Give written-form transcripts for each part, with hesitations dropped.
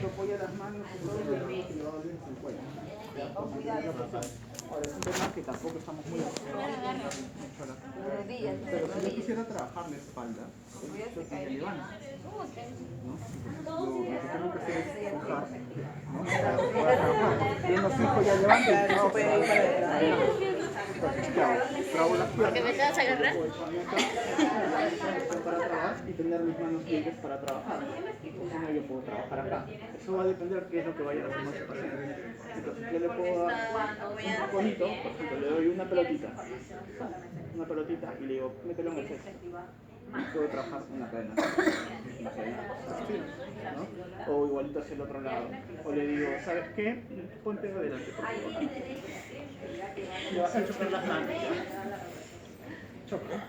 apoya las manos y todo, y va a volver en 50. Ahora es un tema que tampoco estamos muy acostumbrados. Pero si yo quisiera trabajar la espalda, yo te levanto. ¿No? Lo que tengo que hacer es bajar, ¿no? Para trabajar. Yo no fijo ya levanto. No, puede ir para adelante. Entonces, ¿qué hago? Trabo las piernas. Porque me te vas a agarrar. Para trabajar y tener mis manos libres para trabajar. O si no, yo puedo trabajar acá. Eso va a depender de qué es lo que vaya a hacer nuestro paciente. Entonces, yo le puedo dar un bonito, por ejemplo, le doy una pelotita y le digo, mételo en el sexo. Y puedo trabajar una cadena. ¿No? O igualito hacia el otro lado. O le digo, ¿sabes qué? Ponte adelante, por favor. Le vas a chocar las manos. Choca.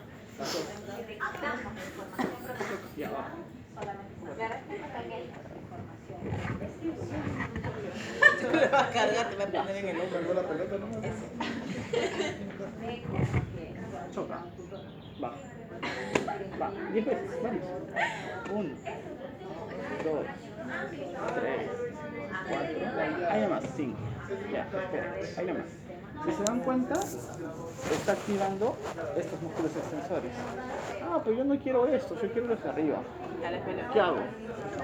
Y abajo. Te vas a cargar, te va a poner en el hombro la pelota, ¿no? Choca. Va. Va. 10 veces. Vamos. 1, 2, 3, 4. Ahí nomás. 5. Ya, perfecto. Ahí nomás. Si se dan cuenta, está activando estos músculos extensores. Ah, pero yo no quiero esto, yo quiero desde arriba. ¿Qué hago?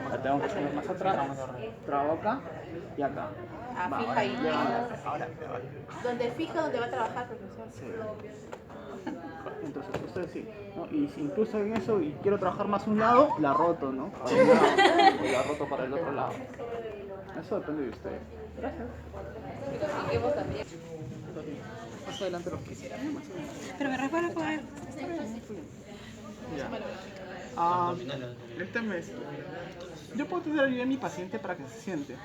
La tengo que poner más atrás, trabajo acá y acá. Ah, fija ahí. Ahora. Donde fija, donde va a trabajar, profesor. Sí. Entonces, ustedes sí, ¿no? Y si incluso en eso y quiero trabajar más un lado, la roto, ¿no? Para un lado, o la roto para el otro lado. Eso depende de ustedes. Gracias. Más adelante los quisiera. Pero me resbala con él. Ya. El tema es, yo puedo tener la ayuda de mi paciente para que se siente,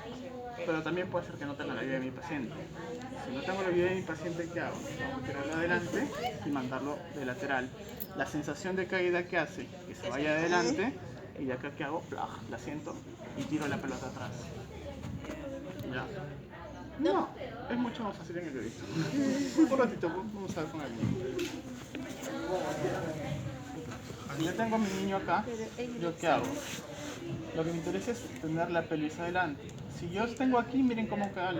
pero también puede ser que no tenga la ayuda de mi paciente. Si no tengo la ayuda de mi paciente, ¿qué hago? Tengo que tirarlo adelante y mandarlo de lateral. La sensación de caída que hace, que se vaya adelante, y de acá ¿qué hago? ¡Plah! La siento y tiro la pelota atrás. Ya. No, es mucho más fácil en el bebé. Un ratito, vamos a ver con el niño. Si yo tengo a mi niño acá, ¿yo qué hago? Lo que me interesa es tener la pelvis adelante. Si yo tengo aquí, miren cómo queda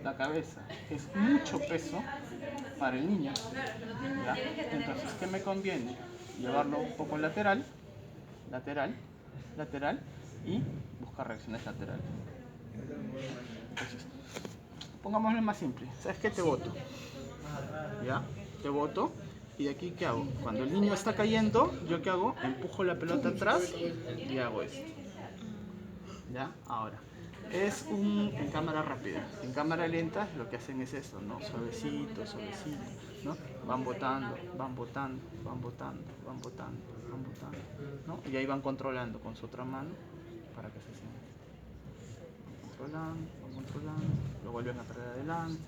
la cabeza. Es mucho peso para el niño. ¿Ya? Entonces, ¿qué me conviene? Llevarlo un poco lateral, y buscar reacciones laterales. Entonces, pongámoslo más simple. ¿Sabes qué? Te boto. ¿Ya? Te boto. ¿Y de aquí qué hago? Cuando el niño está cayendo, ¿yo qué hago? Empujo la pelota atrás y hago esto. ¿Ya? Ahora. Es en cámara rápida. En cámara lenta lo que hacen es eso, ¿no? Suavecito, ¿no? Van botando, ¿no? Y ahí van controlando con su otra mano para que se siente. Van controlando, lo vuelven a traer adelante.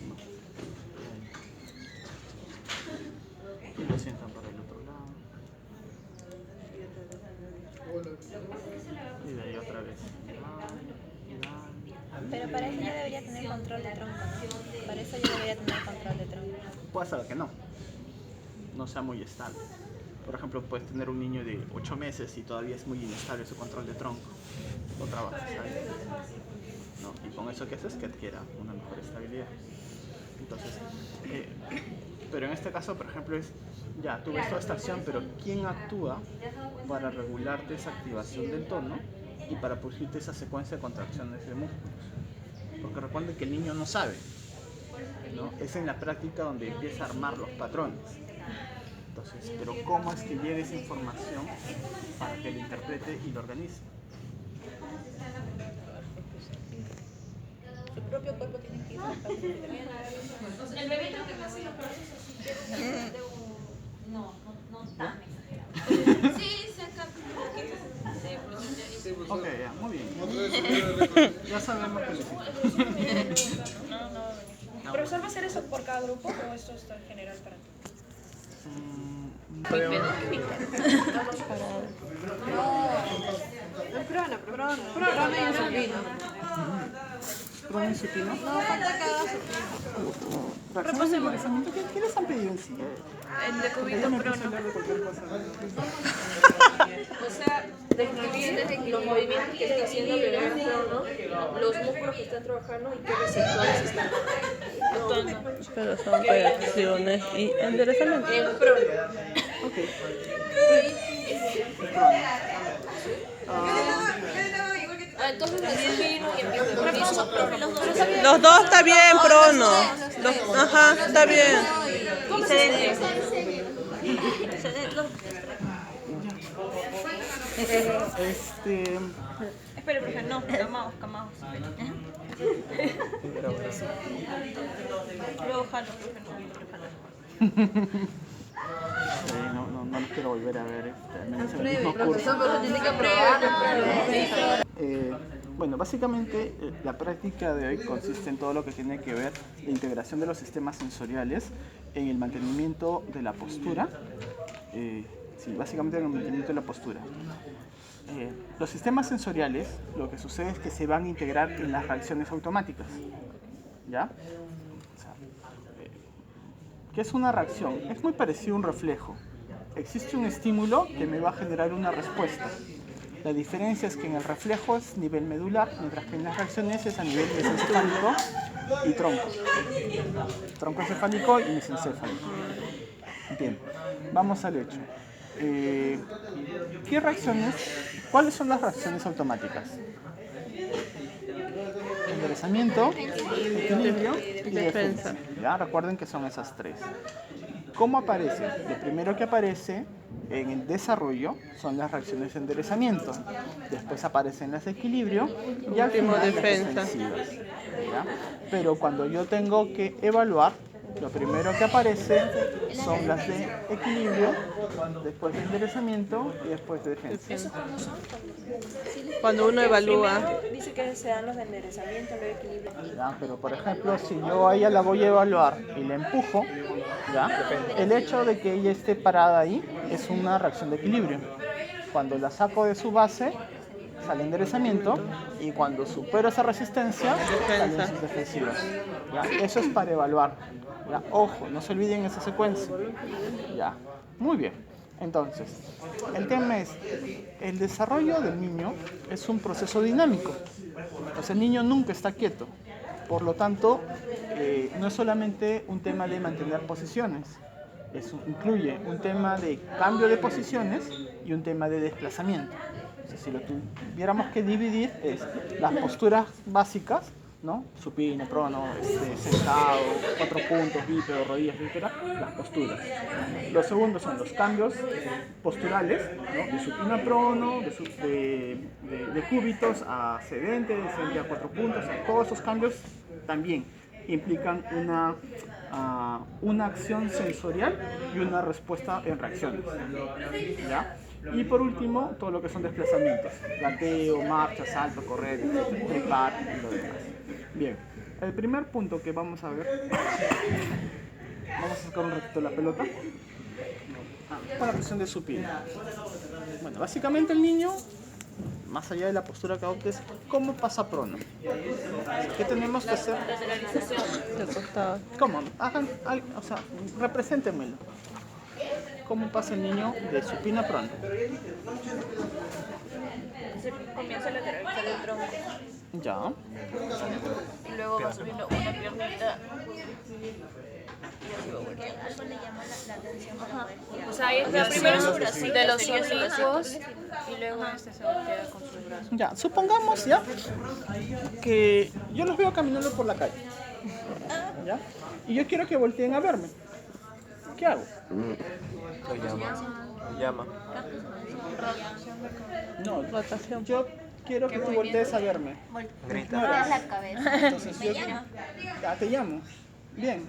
¿No? Y lo sientan para el otro lado. Y de ahí otra vez. Pero para eso yo debería tener control de tronco, ¿no? Para eso yo debería tener control de tronco. Puede ser que no sea muy estable. Por ejemplo, puedes tener un niño de 8 meses y todavía es muy inestable su control de tronco. Lo trabajas ahí, ¿no? Y con eso que haces que adquiera una mejor estabilidad. Entonces, pero en este caso, por ejemplo, es, ya, tú ves toda esta acción, pero ¿quién actúa para regularte esa activación del tono y para producirte esa secuencia de contracciones de músculos? Porque recuerden que el niño no sabe, ¿no? Es en la práctica donde empieza a armar los patrones. Entonces, pero ¿cómo es que llegue esa información para que lo interprete y lo organice? Su propio cuerpo tiene que ir al paciente. El bebé creo que no hace los procesos de un... No tan exagerado. Sí, saca Ok, ya, muy bien. Ya sabemos que necesitamos. ¿Profesor va a hacer eso por cada grupo o esto está en general para todos? Prona y supino. ¿Proben supino? No, falta que haga supino. Reposemos. ¿Qué les han pedido en sí? El de cubito prona. Hablar de cualquier cosa. O sea, describir los movimientos que está haciendo el bebé crono, los músculos que están trabajando y qué receptores están actuando. Pero son reacciones y enderezamiento. En crono. Ok. Entonces el supino y el supino. Los dos está bien, prono. Ajá, está bien. Espera, profe, no, calmaos. Luego jalo, profe, no quiero jalar. No los quiero volver a ver al menos en el mismo curso. Bueno, básicamente la práctica de hoy consiste en todo lo que tiene que ver la integración de los sistemas sensoriales en el mantenimiento de la postura. Sí, básicamente en el mantenimiento de la postura. Los sistemas sensoriales, lo que sucede es que se van a integrar en las reacciones automáticas. ¿Ya? O sea, ¿qué es una reacción? Es muy parecido a un reflejo. Existe un estímulo que me va a generar una respuesta. La diferencia es que en el reflejo es nivel medular, mientras que en las reacciones es a nivel mesencefálico y tronco. Tronco encefálico y mesencéfalico. Bien, vamos al hecho. ¿Qué reacciones? ¿Cuáles son las reacciones automáticas? Enderezamiento, equilibrio y defensa. ¿Ya? Recuerden que son esas tres. ¿Cómo aparece? Lo primero que aparece en el desarrollo son las reacciones de enderezamiento. Después aparecen las de equilibrio y al final las defensivas. ¿Ya? Pero cuando yo tengo que evaluar, lo primero que aparece son las de equilibrio, después de enderezamiento y después de defensa. Cuando uno evalúa. Dice que se dan los de enderezamiento, los de equilibrio. ¿Ya? Pero por ejemplo, si yo a ella la voy a evaluar y la empujo, ¿ya? El hecho de que ella esté parada ahí es una reacción de equilibrio. Cuando la saco de su base, sale enderezamiento, y cuando supero esa resistencia, salen sus defensivas. ¿Ya? Eso es para evaluar. ¿Ya? Ojo, no se olviden esa secuencia. ¿Ya? Muy bien. Entonces, el tema es, el desarrollo del niño es un proceso dinámico. Entonces, el niño nunca está quieto. Por lo tanto, no es solamente un tema de mantener posiciones. Eso incluye un tema de cambio de posiciones y un tema de desplazamiento. O sea, si lo tuviéramos que dividir, es las posturas básicas, ¿no? Supino, prono, sentado, 4 puntos, bípedo, rodillas, etc. Las posturas. Los segundos son los cambios posturales, ¿no? De supino a prono, de cúbitos a sedente, de sedente a 4 puntos. Todos esos cambios también implican una acción sensorial y una respuesta en reacciones. ¿Ya? Y por último, todo lo que son desplazamientos. Gateo, marcha, salto, correr, trepar y lo demás. Bien, el primer punto que vamos a ver, vamos a sacar un ratito la pelota, con la posición de supino. Bueno, básicamente el niño, más allá de la postura que adoptes, ¿cómo pasa prono? ¿Qué tenemos que hacer? ¿Cómo? O sea, represéntenmelo. ¿Cómo pasa el niño de supino a prono? Comienza a lateralizar el tronco. Ya. Y luego va subiendo una piernita. Eso le llama la atención para poder girar. O sea, ahí está primero su bracito de los ombligos y luego se voltea con sus brazos. Ya, supongamos ya que yo los veo caminando por la calle. ¿Ya? Y yo quiero que volteen a verme. ¿Qué hago? Lo llama. No, yo quiero que tú voltees a verme. Grita la cabeza. Entonces yo ya te llamo. Bien.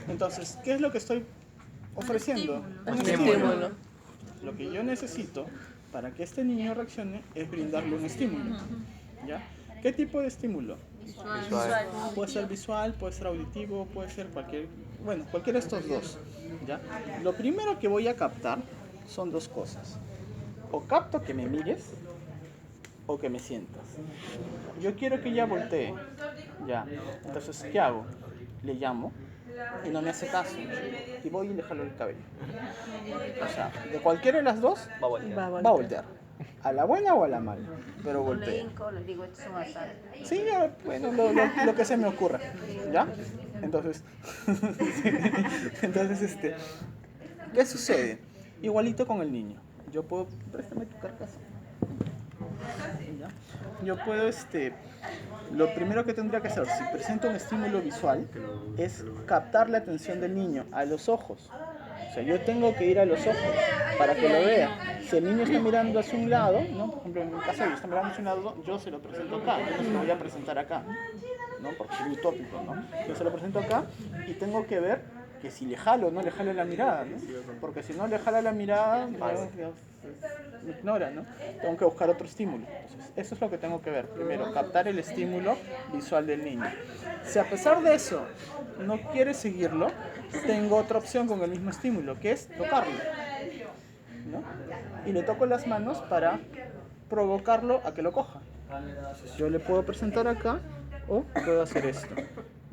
Entonces, ¿qué es lo que estoy ofreciendo? Un estímulo. Lo que yo necesito para que este niño reaccione es brindarle un estímulo. ¿Ya? ¿Qué tipo de estímulo? Visual. Puede ser visual, puede ser auditivo, puede ser cualquiera de estos dos. ¿Ya? Lo primero que voy a captar son dos cosas. O capto que me mires o que me sientas. Yo quiero que ella voltee. Ya. Entonces, ¿qué hago? Le llamo. y no me hace caso. Y voy y le jalo el cabello. O sea, de cualquiera de las dos Va a voltear. va a voltear. A la buena o a la mala, pero Le voltea. hinco, les digo, esto es un asalto. Sí, ya, bueno, lo que se me ocurra. ¿Ya? Entonces, entonces, ¿qué sucede? Igualito con el niño. Yo puedo, préstame tu carcasa. ¿Ya? Yo puedo, lo primero que tendría que hacer, si presento un estímulo visual, es captar la atención del niño a los ojos. O sea, yo tengo que ir a los ojos para que lo vea. Si el niño está mirando hacia un lado, ¿no? Por ejemplo, en mi caso, yo está mirando hacia un lado, yo se lo presento acá, yo no se lo voy a presentar acá, ¿no? Porque es utópico, ¿no? Yo se lo presento acá y tengo que ver que si le jalo o no le jalo la mirada, ¿no? Porque si no le jala la mirada, me ignora, ¿no? Tengo que buscar otro estímulo. Entonces, eso es lo que tengo que ver. Primero, captar el estímulo visual del niño. Si a pesar de eso no quiere seguirlo, tengo otra opción con el mismo estímulo, que es tocarlo, ¿no? Y le toco las manos para provocarlo a que lo coja. Entonces, yo le puedo presentar acá o puedo hacer esto.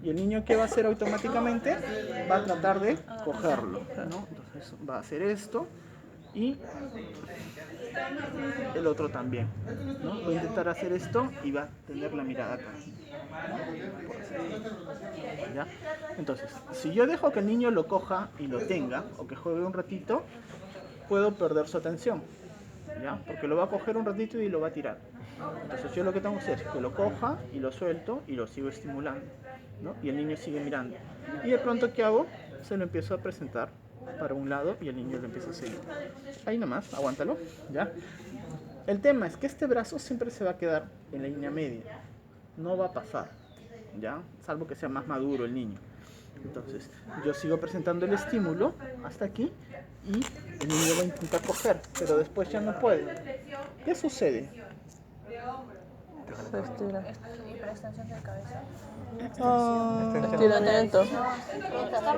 Y el niño, ¿qué va a hacer automáticamente? Va a tratar de cogerlo, ¿no? Entonces va a hacer esto y el otro también, ¿no? Va a intentar hacer esto y va a tener la mirada acá, ¿no? Por así. ¿Ya? Entonces, si yo dejo que el niño lo coja y lo tenga, o que juegue un ratito, puedo perder su atención, ¿ya? Porque lo va a coger un ratito y lo va a tirar. Entonces yo lo que tengo que hacer es que lo coja y lo suelto y lo sigo estimulando, ¿no? Y el niño sigue mirando. Y de pronto, ¿qué hago? Se lo empiezo a presentar para un lado y el niño lo empieza a seguir. Ahí nomás, aguántalo, ¿ya? El tema es que este brazo siempre se va a quedar en la línea media. No va a pasar, ¿ya? Salvo que sea más maduro el niño. Entonces, yo sigo presentando el estímulo hasta aquí y el niño va a intentar coger, pero después ya no puede. ¿Qué sucede? Se estira. Hiperextensión de cabeza. Estiramiento.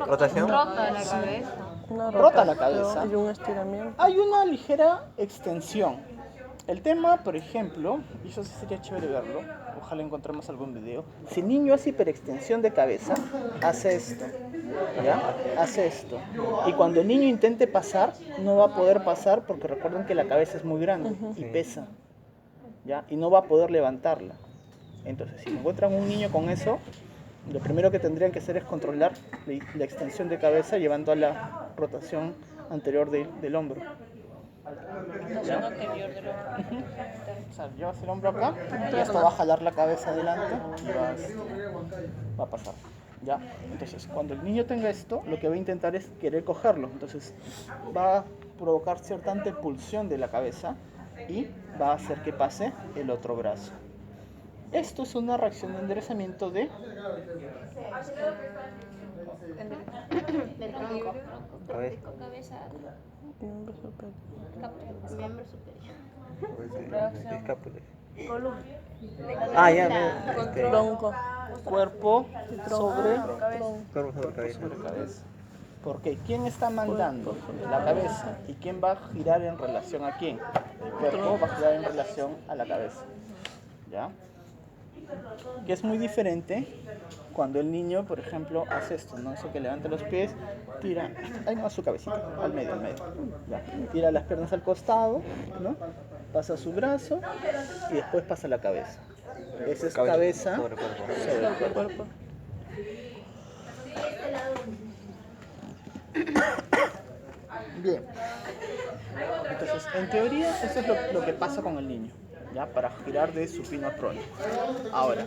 Rotación. Rota la cabeza. Una Rota la rotación cabeza. y un estiramiento. Hay una ligera extensión. El tema, por ejemplo, y eso sí sería chévere verlo, ojalá encontremos algún video. Si el niño hace hiperextensión de cabeza, hace esto, ¿ya? Hace esto. Y cuando el niño intente pasar, no va a poder pasar porque recuerden que la cabeza es muy grande y pesa, ¿ya? Y no va a poder levantarla. Entonces, si encuentran un niño con eso, lo primero que tendrían que hacer es controlar la extensión de cabeza llevando a la rotación anterior del hombro. Rotación anterior de la O sea, llevas el hombro acá y esto va a jalar la cabeza adelante y va a pasar. ¿Ya? Entonces, cuando el niño tenga esto, lo que va a intentar es querer cogerlo. Entonces, va a provocar cierta antepulsión de la cabeza y va a hacer que pase el otro brazo. Esto es una reacción de enderezamiento de Del tronco. Cabeza. Cabeza. Miembro superior. Escápula. Columna. Ah, ya. Tronco. cuerpo sobre Cuerpo sobre cabeza. cabeza. Porque ¿quién está mandando? La cabeza. ¿Y quién va a girar en relación a quién? El cuerpo va a girar en relación a la cabeza. ¿Ya? Que es muy diferente cuando el niño, por ejemplo, hace esto, ¿no? Eso que levanta los pies, tira, ahí no, su cabecita, al medio, ¿ya? Tira las piernas al costado, ¿no? Pasa su brazo y después pasa la cabeza. Esa es cabeza sobre cuerpo. sobre el cuerpo. Bien. Entonces, en teoría, eso es lo que pasa con el niño, ¿ya? Para girar de supino a prono. Ahora,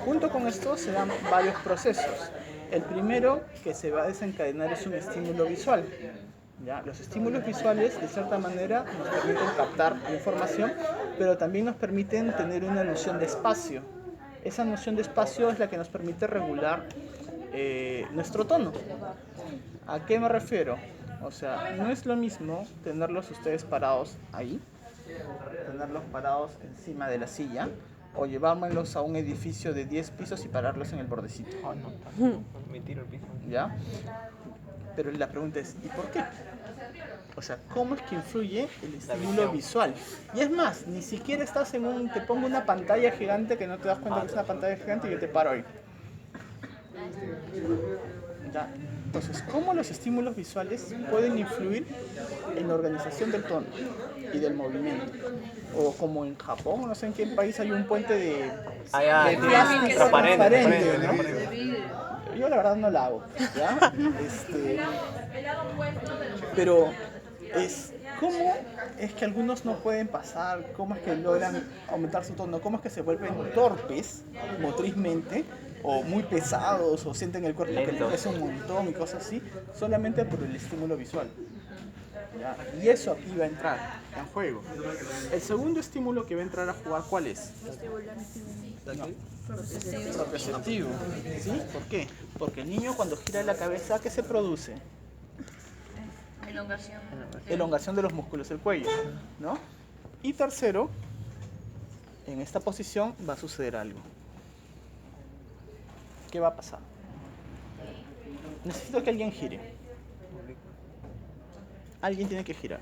junto con esto se dan varios procesos. El primero que se va a desencadenar es un estímulo visual, ¿ya? Los estímulos visuales, de cierta manera, nos permiten captar información, pero también nos permiten tener una noción de espacio. Esa noción de espacio es la que nos permite regular nuestro tono. ¿A qué me refiero? O sea, no es lo mismo tenerlos ustedes parados ahí, tenerlos parados encima de la silla, o llevármelos a un edificio de 10 pisos y pararlos en el bordecito. Me tiro el piso. ¿Ya? Pero la pregunta es, ¿y por qué? O sea, ¿cómo es que influye el estímulo visual? Y es más, ni siquiera estás en un... Te pongo una pantalla gigante que no te das cuenta que es una pantalla gigante y yo te paro ahí. ¿Ya? Entonces, ¿cómo los estímulos visuales pueden influir en la organización del tono y del movimiento? O como en Japón, no sé en qué país hay un puente de plástico transparente, ¿no? Yo la verdad no la hago, ¿ya? Pero ¿cómo es que algunos no pueden pasar? ¿Cómo es que logran aumentar su tono? ¿Cómo es que se vuelven torpes motrizmente? O muy pesados, o sienten el cuerpo que les pesa un montón y cosas así, solamente por el estímulo visual. ¿Ya? Y eso aquí va a entrar en juego. El segundo estímulo que va a entrar a jugar, ¿cuál es? No. Proprioceptivo. ¿Sí? ¿Por qué? Porque el niño cuando gira la cabeza, ¿qué se produce? Elongación. Elongación de los músculos del cuello, ¿no? Y tercero, en esta posición va a suceder algo. ¿Qué va a pasar? Necesito que alguien gire. Alguien tiene que girar.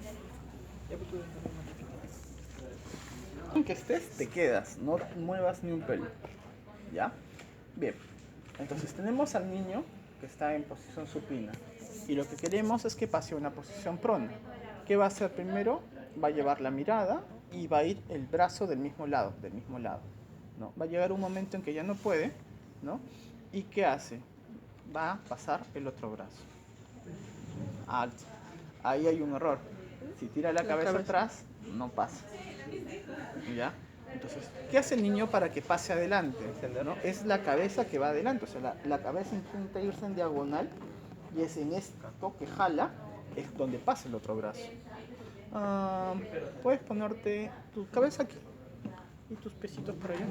Aunque estés, te quedas, no muevas ni un pelo. ¿Ya? Bien. Entonces tenemos al niño que está en posición supina. Y lo que queremos es que pase a una posición prona. ¿Qué va a hacer primero? Va a llevar la mirada y va a ir el brazo del mismo lado, ¿no? Va a llegar un momento en que ya no puede, ¿no? ¿Y qué hace? Va a pasar el otro brazo. Alto. Ahí hay un error. Si tira la cabeza atrás, no pasa. ¿Ya? Entonces, ¿qué hace el niño para que pase adelante? ¿No? Es la cabeza que va adelante. O sea, la cabeza intenta irse en diagonal y es en esto que jala, es donde pasa el otro brazo. Puedes ponerte tu cabeza aquí y tus pesitos por allá.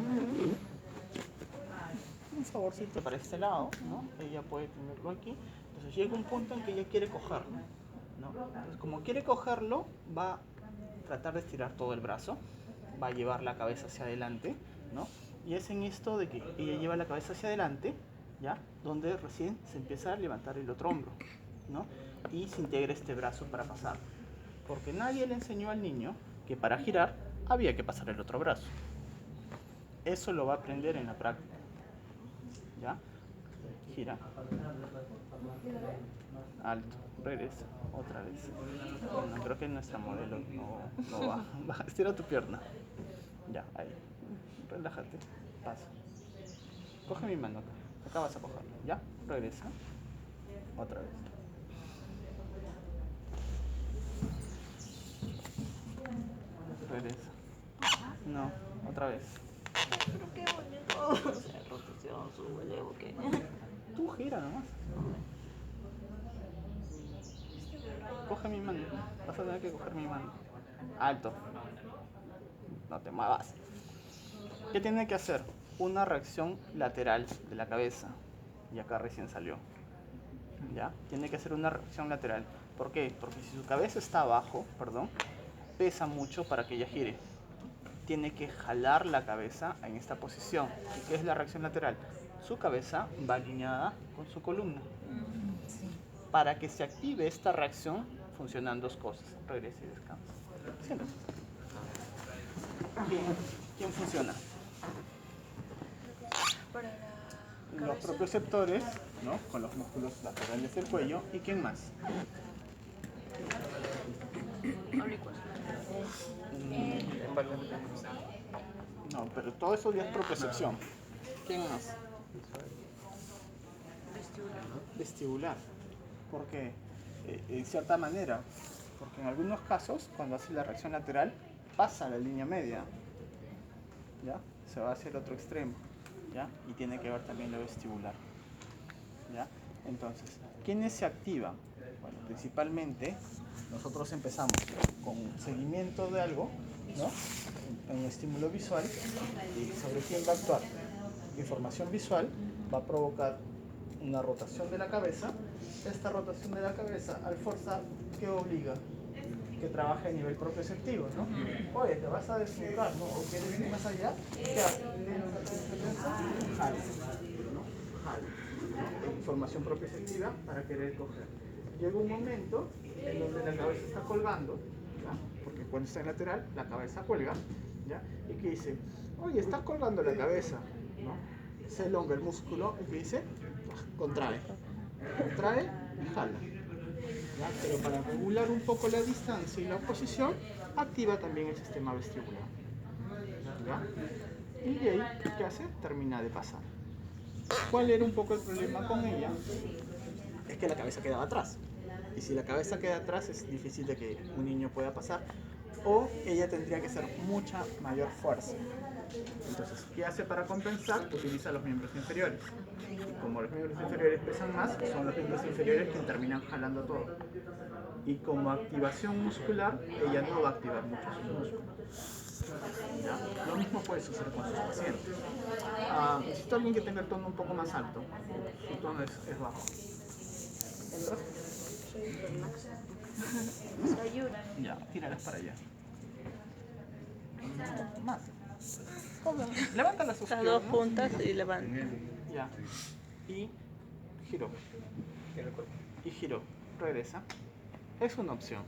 Un favorcito para este lado, ¿no? Ella puede tenerlo aquí. Entonces llega un punto en que ella quiere cogerlo, ¿no? Entonces, como quiere cogerlo, va a tratar de estirar todo el brazo, va a llevar la cabeza hacia adelante, ¿no? Y es en esto de que ella lleva la cabeza hacia adelante, ¿ya? Donde recién se empieza a levantar el otro hombro, ¿no? Y se integra este brazo para pasar. Porque nadie le enseñó al niño que para girar había que pasar el otro brazo. Eso lo va a aprender en la práctica. ¿Ya? Gira. Alto. Regresa. Otra vez. No, creo que nuestra modelo no va. Estira tu pierna. Ya, ahí. Relájate. Pasa. Coge mi mano acá. Acá vas a cogerlo. ¿Ya? Regresa. Otra vez. Regresa. No, otra vez. Pero qué bonito. Rotación, sube, elevo, ¿qué? Tú gira nomás. Coge mi mano. Vas a tener que coger mi mano. Alto. No te muevas. ¿Qué tiene que hacer? Una reacción lateral de la cabeza. Y acá recién salió. ¿Ya? Tiene que hacer una reacción lateral. ¿Por qué? Porque si su cabeza está abajo, pesa mucho para que ella gire. Tiene que jalar la cabeza en esta posición. ¿Y qué es la reacción lateral? Su cabeza va alineada con su columna. Para que se active esta reacción, funcionan dos cosas. Regresa y descansa. Siéntate. ¿Quién funciona? Los propioceptores, ¿no? Con los músculos laterales del cuello. ¿Y quién más? Oblicuos. No, pero todo eso ya es propiocepción. ¿Quién más? Vestibular. ¿Por qué? En cierta manera, porque en algunos casos, cuando hace la reacción lateral, pasa la línea media, ¿ya? Se va hacia el otro extremo, ¿ya? Y tiene que ver también lo vestibular, ¿ya? Entonces, ¿quiénes se activan? Bueno, principalmente, nosotros empezamos con seguimiento de algo, ¿no? En un estímulo visual, y sobre quién va a actuar. Información visual va a provocar una rotación de la cabeza. Esta rotación de la cabeza, al forzar, ¿qué obliga? Que trabaje a nivel propioceptivo, ¿no? Oye, te vas a desnucar, ¿no? ¿O quieres ir más allá? ¿Qué haces? Jale, ¿no? Jale. Información propioceptiva para querer coger. Llega un momento en donde la cabeza está colgando, ¿ya? Porque cuando está en lateral, la cabeza cuelga, ¿ya? Y que dice, oye, está colgando la cabeza, ¿no? Se elonga el músculo y que dice, contrae. Contrae y jala. ¿Ya? Pero para regular un poco la distancia y la posición, activa también el sistema vestibular. ¿Ya? Y de ahí, ¿qué hace? Termina de pasar. ¿Cuál era un poco el problema con ella? Es que la cabeza quedaba atrás. Y si la cabeza queda atrás es difícil de que un niño pueda pasar. O ella tendría que hacer mucha mayor fuerza. Entonces, ¿qué hace para compensar? Utiliza los miembros inferiores. Y como los miembros inferiores pesan más, son los miembros inferiores quienes terminan jalando todo. Y como activación muscular, ella no va a activar mucho sus músculos. ¿Ya? Lo mismo puede suceder con sus pacientes. Necesito alguien que tenga el tono un poco más alto. Su tono es bajo. Ya, tíralas para allá. Más. Levanta las Las dos puntas y levanta. Ya. Y giró. Y giró. Regresa. Es una opción.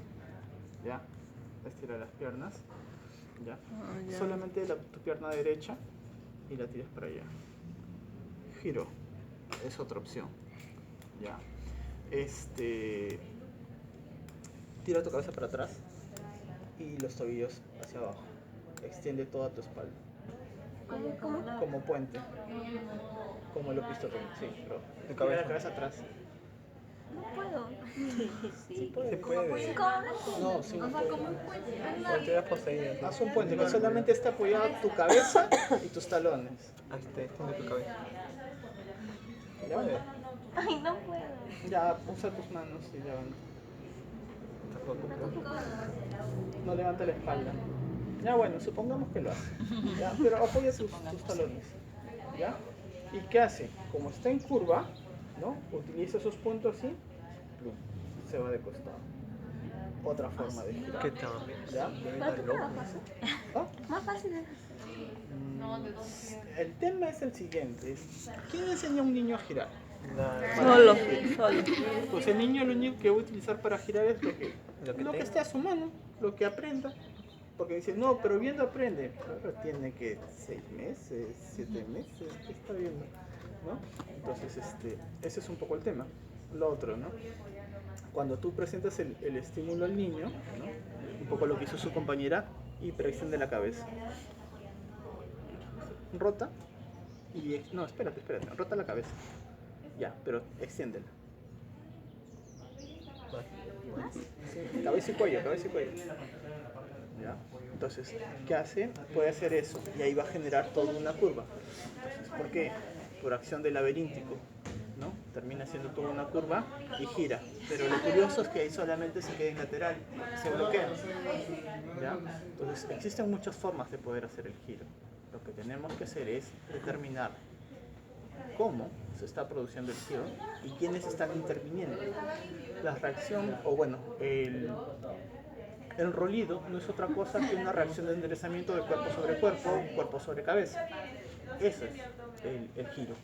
Ya. Estira las piernas. Ya. Ya. Solamente tu pierna derecha y la tiras para allá. Giró. Es otra opción. Ya. Tira tu cabeza para atrás y los tobillos hacia abajo. Extiende toda tu espalda. Como puente. Como lo visto con. Sí, pero. Tira la cabeza atrás. Sí puede. No, sí, no puede. Volteas poseídas. Haz un puente que solamente está apoyado tu cabeza y tus talones. Extiende tu cabeza. Ya, vale. Ay, no puedo. Ya, usa tus manos y levanta. No levanta la espalda. Ya, bueno, supongamos que lo hace. ¿Ya? Pero apoya tus talones. ¿Ya? ¿Y qué hace? Como está en curva, ¿no? Utiliza esos puntos y plum, se va de costado. Otra forma de girar. ¿Qué tal? ¿Ya? ¿Ah? Más fácil es. El tema es el siguiente. ¿Quién enseña a un niño a girar? Solo. Pues el niño lo único que va a utilizar para girar es lo que tenga. esté a su mano, lo que aprenda. Porque dice, no, pero viendo aprende. Pero tiene que 6 meses, 7 meses, ¿qué está viendo? ¿No? Entonces, ese es un poco el tema. Lo otro, ¿no? Cuando tú presentas el estímulo al niño, ¿no? Un poco lo que hizo su compañera, hiperextiende la cabeza. Rota y... No, espérate, rota la cabeza. Ya, pero extiéndela. Sí, cabeza y cuello. ¿Ya? Entonces, ¿qué hace? Puede hacer eso y ahí va a generar toda una curva. Entonces, ¿por qué? Por acción del laberíntico, ¿no? Termina siendo toda una curva y gira. Pero lo curioso es que ahí solamente se queda en lateral, se bloquea. ¿Ya? Entonces, existen muchas formas de poder hacer el giro. Lo que tenemos que hacer es determinar cómo se está produciendo el giro y quiénes están interviniendo. La reacción, o bueno, el rolido no es otra cosa que una reacción de enderezamiento de cuerpo sobre cabeza. Eso es el giro.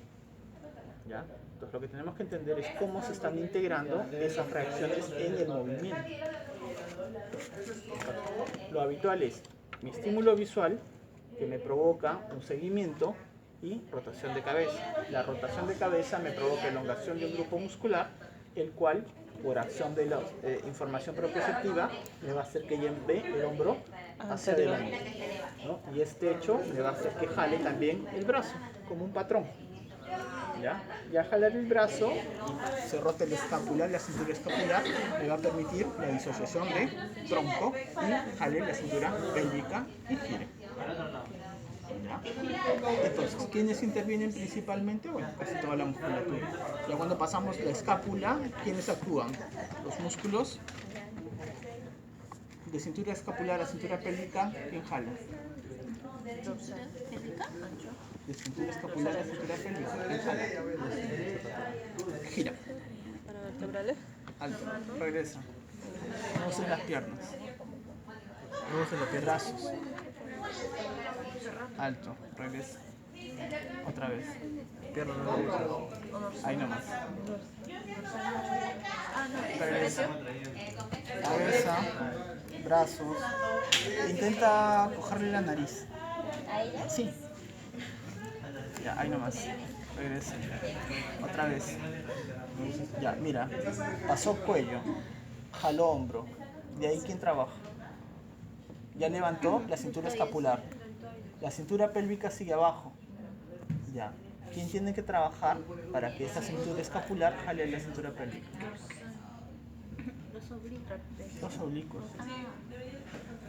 ¿Ya? Entonces lo que tenemos que entender es cómo se están integrando esas reacciones en el movimiento. Lo habitual es mi estímulo visual que me provoca un seguimiento y rotación de cabeza. La rotación de cabeza me provoca elongación de un grupo muscular, el cual, por acción de la información proprioceptiva, me va a hacer que lleve el hombro hacia adelante, ¿no? Y este hecho me va a hacer que jale también el brazo, como un patrón. ¿Ya? Y al jalar el brazo y se rote la escápula, la cintura escapular, me va a permitir la disociación de tronco y jale la cintura pélvica y gire. ¿Ya? Entonces, ¿quiénes intervienen principalmente? Bueno, casi toda la musculatura. Ya cuando pasamos la escápula, ¿quiénes actúan? Los músculos de cintura escapular a cintura pélvica, ¿quién jala? De cintura escapular a cintura pélvica, ¿quién jala? Gira. Para vertebrales. Alto. Regresa. No uses las piernas. No uses los brazos. Alto. Regresa. Otra vez. Pierna no derecha. Ahí nomás. Regresa. Cabeza. Brazos. Intenta cogerle la nariz. Sí. Ya, ahí nomás. regrese. Otra vez. Ya, mira. Pasó cuello. Jaló hombro. De ahí, ¿quién trabaja? Ya levantó la cintura escapular. La cintura pélvica sigue abajo. Ya. ¿Quién tiene que trabajar para que esa cintura escapular jale la cintura pélvica? Los oblicuos.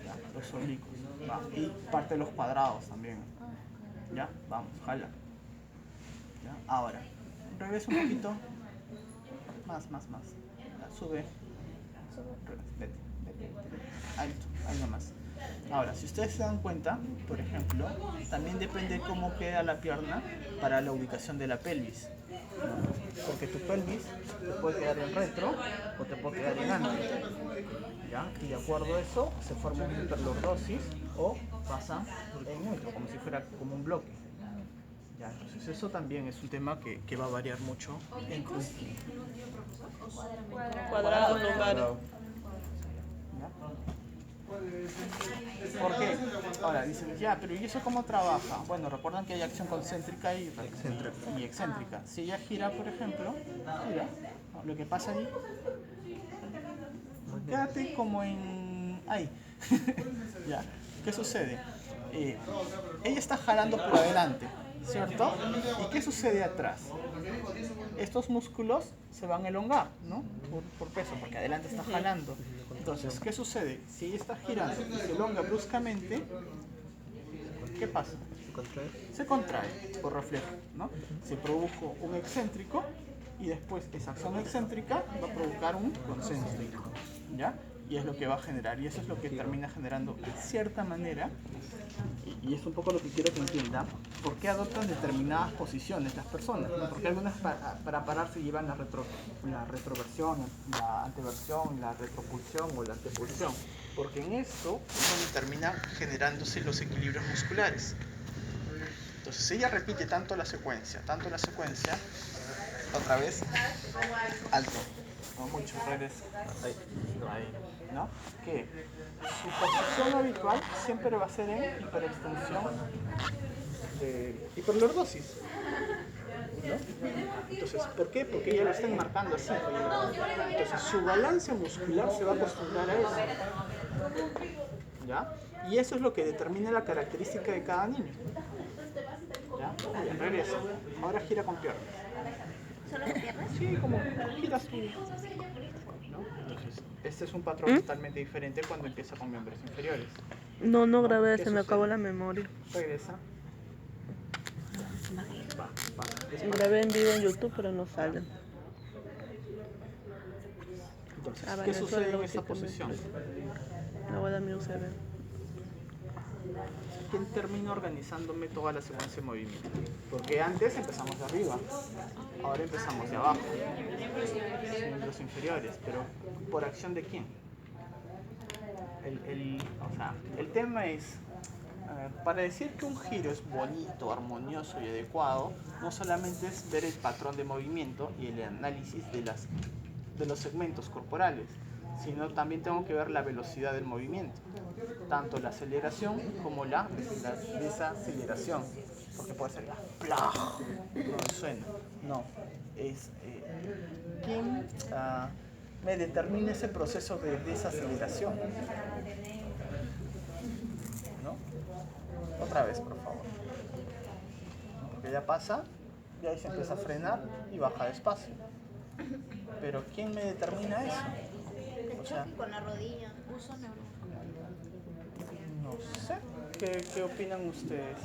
Ya, los oblicuos. Va. Y parte de los cuadrados también. Ya, vamos, jala. Ya, ahora, regresa un poquito. Más. Ya, sube. Vete. Alto, ahí nomás. Ahora, si ustedes se dan cuenta, por ejemplo, también depende cómo queda la pierna para la ubicación de la pelvis, ¿no? Porque tu pelvis te puede quedar en retro o te puede quedar en ancho, ¿ya? Y de acuerdo a eso se forma una hiperlordosis o pasa en neutro, como si fuera como un bloque. Ya, entonces eso también es un tema que va a variar mucho en tu Cuadrado lumbar. ¿Por qué? Ahora dicen, ya, pero ¿y eso cómo trabaja? Bueno, recuerdan que hay acción concéntrica y excéntrica. Si ella gira, por ejemplo, gira, ¿no? Lo que pasa ahí, quédate como en... ahí. Ya, ¿qué sucede? Ella está jalando por adelante, ¿cierto? ¿Y qué sucede atrás? Estos músculos se van a elongar, ¿no? Por peso, porque adelante está jalando. Entonces, ¿qué sucede? Si ella está girando y se elonga bruscamente, ¿qué pasa? Se contrae por reflejo, ¿no? Se produjo un excéntrico y después esa acción excéntrica va a provocar un concéntrico, ¿ya? Y es lo que va a generar, y eso es lo que termina generando de cierta manera, y es un poco lo que quiero que entiendan, por qué adoptan determinadas posiciones las personas, ¿no? Porque algunas para pararse llevan la retroversión, la anteversión, la retropulsión o la antepulsión, porque en esto es donde termina generándose los equilibrios musculares. Entonces ella repite tanto la secuencia, otra vez, alto, no mucho, regresa, ahí, ¿no? Que su posición habitual siempre va a ser en hiperextensión de hiperlordosis, ¿no? Entonces, ¿por qué? Porque ella lo está marcando así. Entonces, su balance muscular se va a acostumbrar a eso, ¿ya? Y eso es lo que determina la característica de cada niño. ¿Ya? Bien, regresa. Ahora gira con piernas. ¿Solo de piernas? Sí, como giras tú. ¿No? Entonces, este es un patrón totalmente diferente cuando empieza con miembros inferiores. No grabé, ¿Qué se me sucede? acabó la memoria. Regresa. Grabé en vivo en YouTube, pero no sale. Entonces, Ah, ¿qué vale, sucede en solo esta que posición? La voy a dar mi USB. ¿Quién termina organizándome toda la secuencia de movimiento? Porque antes empezamos de arriba, ahora empezamos de abajo, miembros inferiores, pero ¿por acción de quién? El tema es, para decir que un giro es bonito, armonioso y adecuado, no solamente es ver el patrón de movimiento y el análisis de los segmentos corporales, sino también tengo que ver la velocidad del movimiento, tanto la aceleración como la desaceleración, porque puede ser ¡plaj! No suena, no, es ¿quién me determina ese proceso de desaceleración? ¿No? Otra vez, por favor. Porque ya pasa, y ahí se empieza a frenar y baja despacio. Pero ¿quién me determina eso? O sea, Con la rodilla. no sé. ¿Qué opinan ustedes?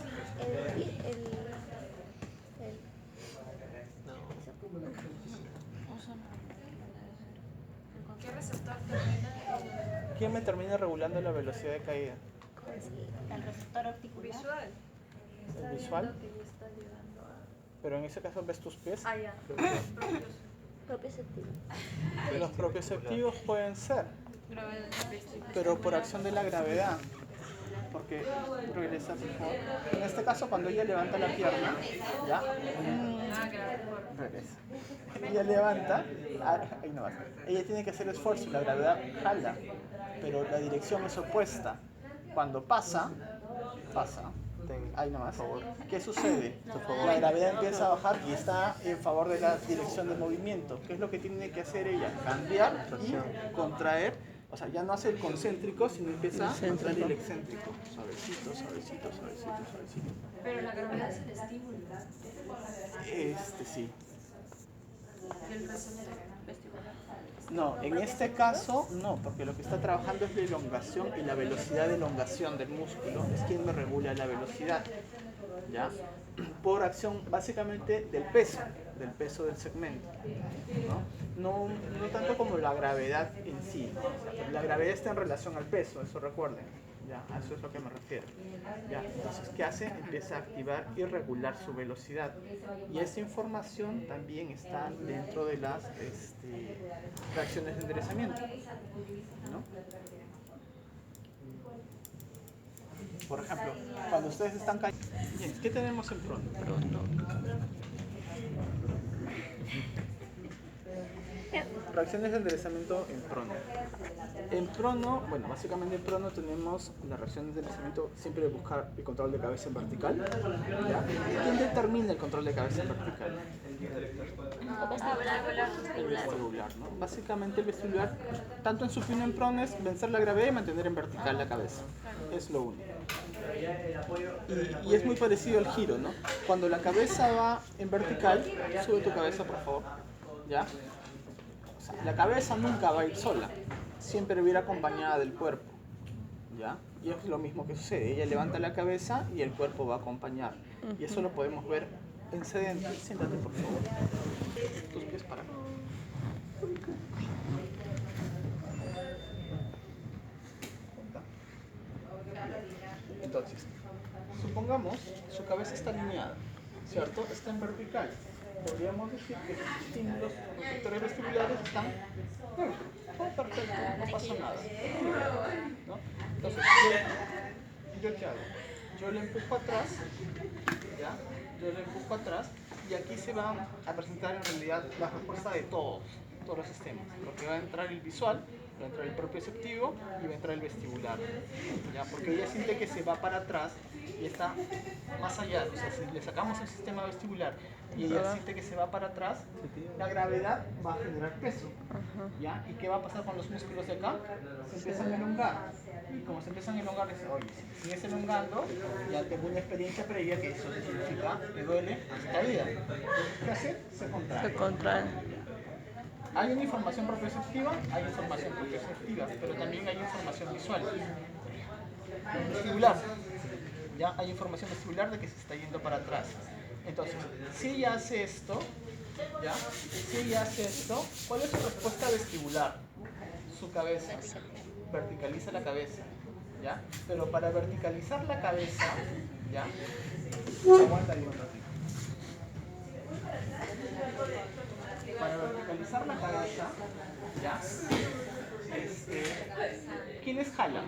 ¿Qué receptor termina? ¿Quién me termina regulando la velocidad de caída? El receptor articular. Visual. ¿El visual? Pero en ese caso ves tus pies. Ah, ya. Propioceptivo. Los propioceptivos pueden ser, pero por acción de la gravedad. Porque regresa, por favor. En este caso, cuando ella levanta la pierna, ¿ya? Regresa. Ella levanta, ahí no va. Ella tiene que hacer esfuerzo y la gravedad jala, pero la dirección es opuesta. Cuando pasa, Ten, Ahí nomás. por favor. ¿Qué sucede? Por favor. La gravedad empieza a bajar y está en favor de la dirección de movimiento. ¿Qué es lo que tiene que hacer ella? Cambiar y contraer. O sea, ya no hace el concéntrico, sino empieza a contraer el excéntrico. Suavecito, suavecito, suavecito, suavecito. Pero la gravedad es el estímulo. Sí. Y el resonador. No, en este caso no, porque lo que está trabajando es la elongación y la velocidad de elongación del músculo. Es quien me regula la velocidad, ¿ya? Por acción básicamente del peso del segmento, ¿no? No tanto como la gravedad en sí. O sea, la gravedad está en relación al peso, eso recuerden. Ya, a eso es lo que me refiero. Ya, entonces, ¿qué hace? Empieza a activar y regular su velocidad. Y esa información también está dentro de las reacciones de enderezamiento, ¿no? Por ejemplo, cuando ustedes están cayendo... Bien, ¿qué tenemos en prono? Reacciones de enderezamiento en prono. En prono, bueno, básicamente en prono tenemos la reacción de enderezamiento siempre de buscar el control de cabeza en vertical. ¿Ya? ¿Quién determina el control de cabeza en vertical? Vestibular, ¿no? Básicamente el vestibular, tanto en supino en prono, es vencer la gravedad y mantener en vertical la cabeza. Es lo único. Y es muy parecido al giro, ¿no? Cuando la cabeza va en vertical, sube tu cabeza, por favor. ¿Ya? La cabeza nunca va a ir sola, siempre va a ir acompañada del cuerpo, ¿ya? Y es lo mismo que sucede, ella levanta la cabeza y el cuerpo va a acompañar. Y eso lo podemos ver en sedente. Siéntate, por favor. Tus pies para acá. Entonces, supongamos su cabeza está alineada, ¿cierto? Está en vertical. Podríamos decir que los estímulos, los sectores vestibulares están perfecto, no pasa nada, ¿no? Entonces, ¿yo qué hago? Yo le empujo atrás, ¿ya? Yo le empujo atrás y aquí se va a presentar en realidad la respuesta de todos los sistemas, porque va a entrar el visual, va a entrar el propioceptivo y va a entrar el vestibular, ¿ya? Porque ella siente que se va para atrás y está más allá. O sea, si le sacamos el sistema vestibular y ella siente que se va para atrás, la gravedad va a generar peso, ¿ya? ¿Y qué va a pasar con los músculos de acá? Se empiezan a elongar. Y como se empiezan a elongar, dice, oye, si sigues elongando, ya tengo una experiencia previa que eso significa que duele hasta vida. ¿Qué hace? Se contrae. Hay una información propioceptiva, hay información propioceptiva, pero también hay información visual. Vestibular. Ya hay información vestibular de que se está yendo para atrás. Entonces, si ella hace esto, ¿ya? Si ella hace esto, ¿cuál es su respuesta vestibular? Su cabeza. Verticaliza la cabeza, ¿ya? Pero para verticalizar la cabeza, ¿ya? Aguanta ahí un ratito. Para verticalizar la cabeza, ¿ya? ¿Quiénes jalan?